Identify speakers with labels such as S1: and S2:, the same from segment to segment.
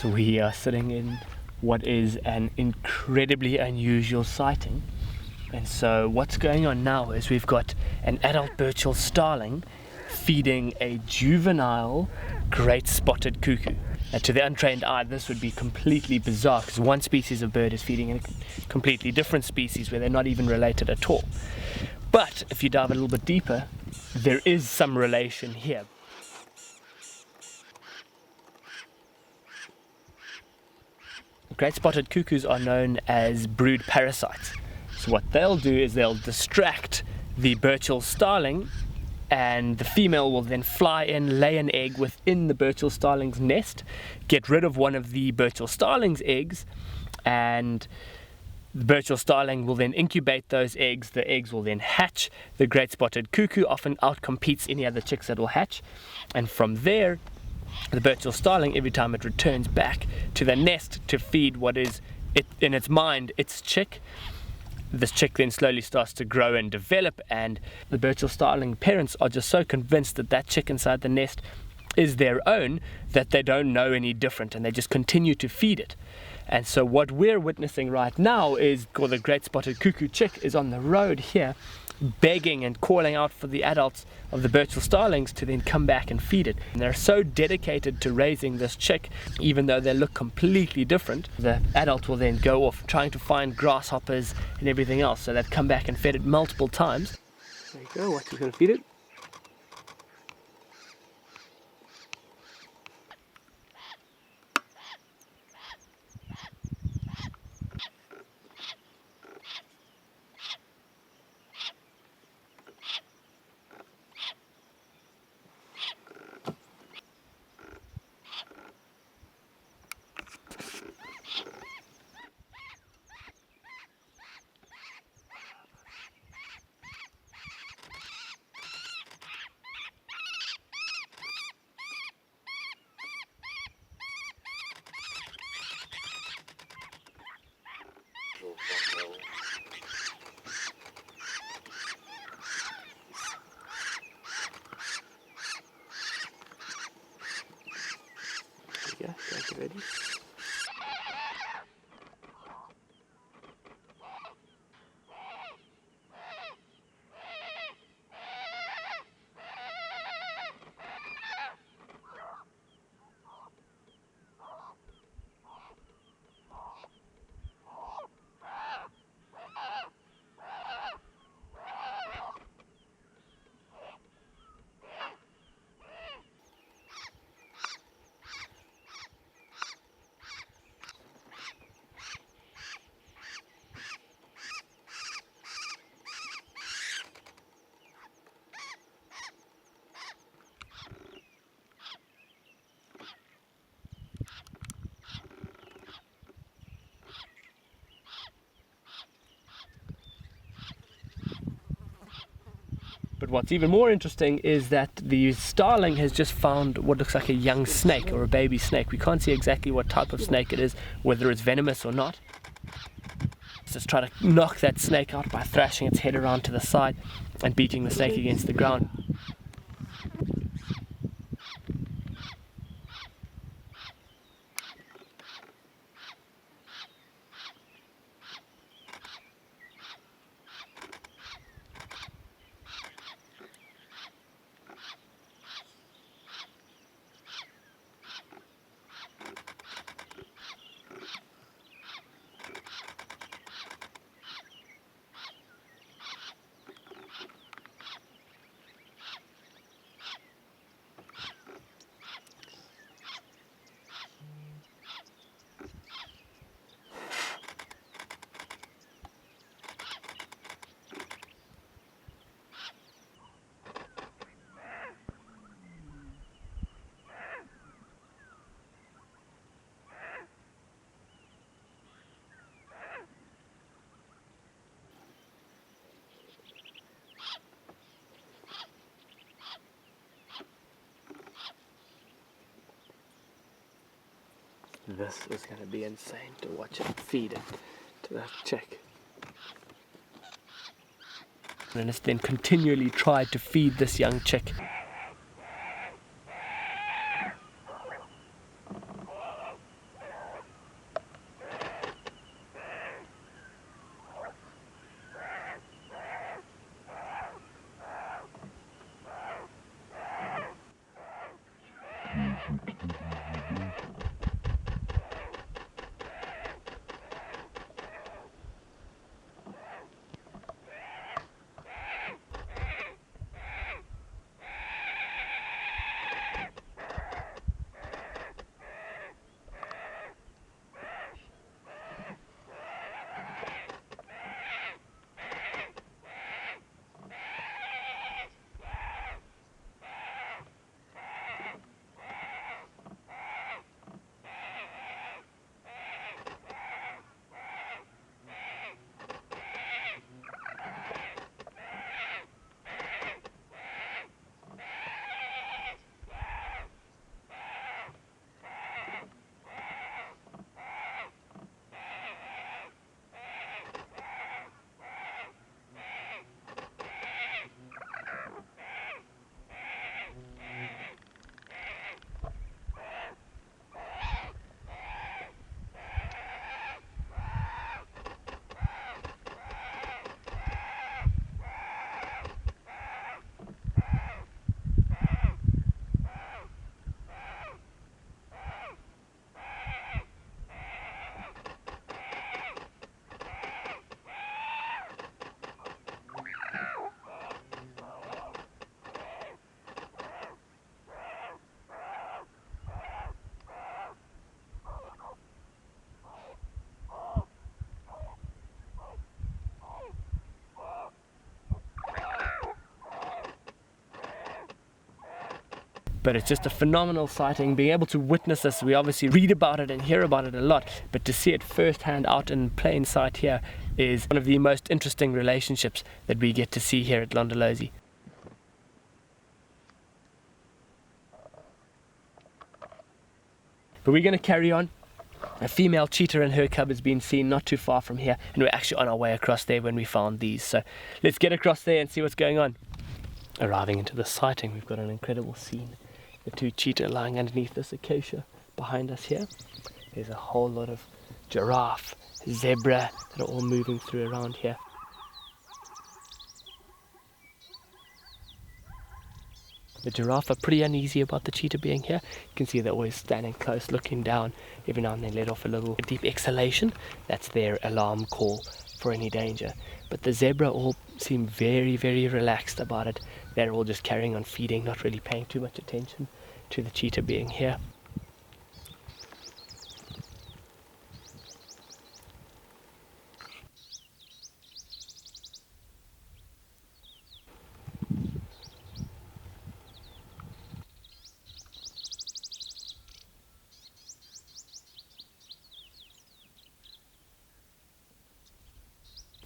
S1: So we are sitting in what is an incredibly unusual sighting. And so what's going on now is we've got an adult Burchell starling feeding a juvenile Great Spotted Cuckoo. And to the untrained eye, this would be completely bizarre because one species of bird is feeding a completely different species where they're not even related at all. But if you dive a little bit deeper, there is some relation here. Great Spotted Cuckoos are known as brood parasites. So what they'll do is they'll distract the Burchell starling, and the female will then fly in, lay an egg within the Burchell starling's nest, get rid of one of the Burchell starling's eggs, and the Burchell starling will then incubate those eggs. The eggs will then hatch. The Great Spotted Cuckoo often outcompetes any other chicks that will hatch, and from there the Burchell starling, every time it returns back to the nest to feed what is in its mind its chick, this chick then slowly starts to grow and develop, and the Burchell starling parents are just so convinced that that chick inside the nest is their own that they don't know any different, and they just continue to feed it. And so what we're witnessing right now is, the Great Spotted Cuckoo chick is on the road here begging and calling out for the adults of the Burchell starlings to then come back and feed it. And they're so dedicated to raising this chick, even though they look completely different. The adult will then go off trying to find grasshoppers and everything else, so they've come back and fed it multiple times. There you go, what, you gonna feed it? Yeah, get ready. But what's even more interesting is that the starling has just found what looks like a young snake or a baby snake. We can't see exactly what type of snake it is, whether it's venomous or not. Let's just try to knock that snake out by thrashing its head around to the side and beating the snake against the ground. This is going to be insane to watch it feed it to that chick. And it's then continually tried to feed this young chick. But it's just a phenomenal sighting, being able to witness this. We obviously read about it and hear about it a lot, but to see it firsthand out in plain sight here is one of the most interesting relationships that we get to see here at Londolozi. But we're going to carry on. A female cheetah and her cub has been seen not too far from here, and we're actually on our way across there when we found these. So let's get across there and see what's going on. Arriving into the sighting, we've got an incredible scene. The two cheetah lying underneath this acacia behind us here. There's a whole lot of giraffe, zebra that are all moving through around here. The giraffe are pretty uneasy about the cheetah being here. You can see they're always standing close, looking down. Every now and then let off a little deep exhalation. That's their alarm call for any danger. But the zebra all seem very, very relaxed about it. They're all just carrying on feeding, not really paying too much attention to the cheetah being here.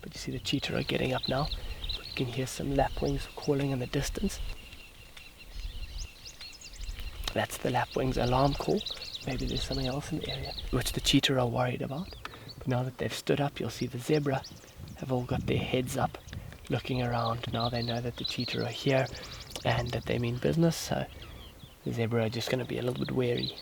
S1: But you see the cheetah are getting up now. You can hear some lapwings calling in the distance. That's the lapwing's alarm call. Maybe there's something else in the area which the cheetah are worried about. But now that they've stood up, you'll see the zebra have all got their heads up, looking around. Now they know that the cheetah are here and that they mean business, so the zebra are just going to be a little bit wary.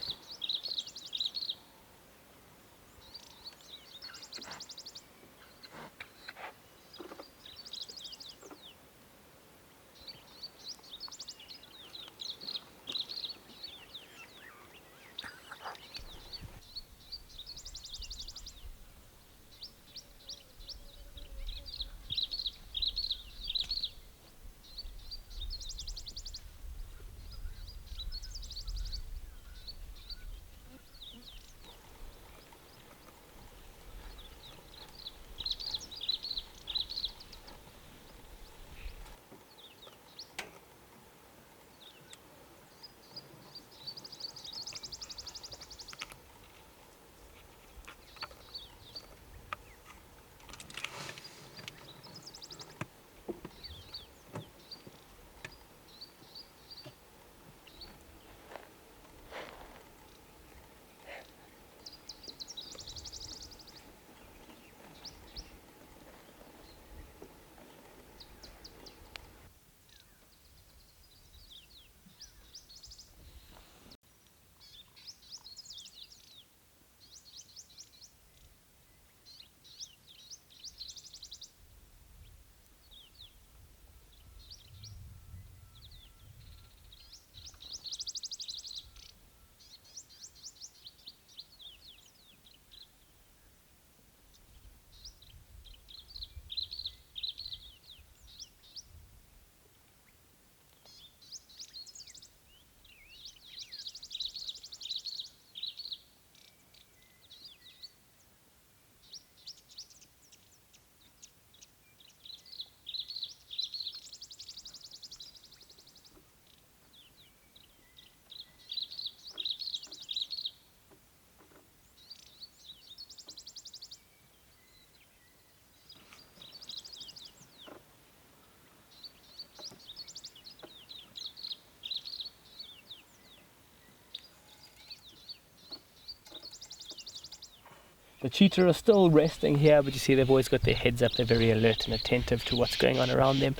S1: The cheetah are still resting here, but you see they've always got their heads up. They're very alert and attentive to what's going on around them.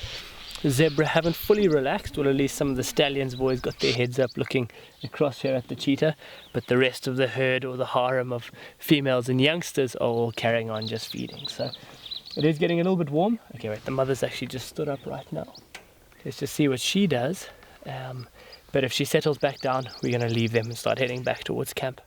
S1: The zebra haven't fully relaxed, or at least some of the stallions have always got their heads up looking across here at the cheetah, but the rest of the herd, or the harem of females and youngsters, are all carrying on just feeding. So it is getting a little bit warm. Okay, wait, the mother's actually just stood up right now. Let's just see what she does. But if she settles back down, we're going to leave them and start heading back towards camp.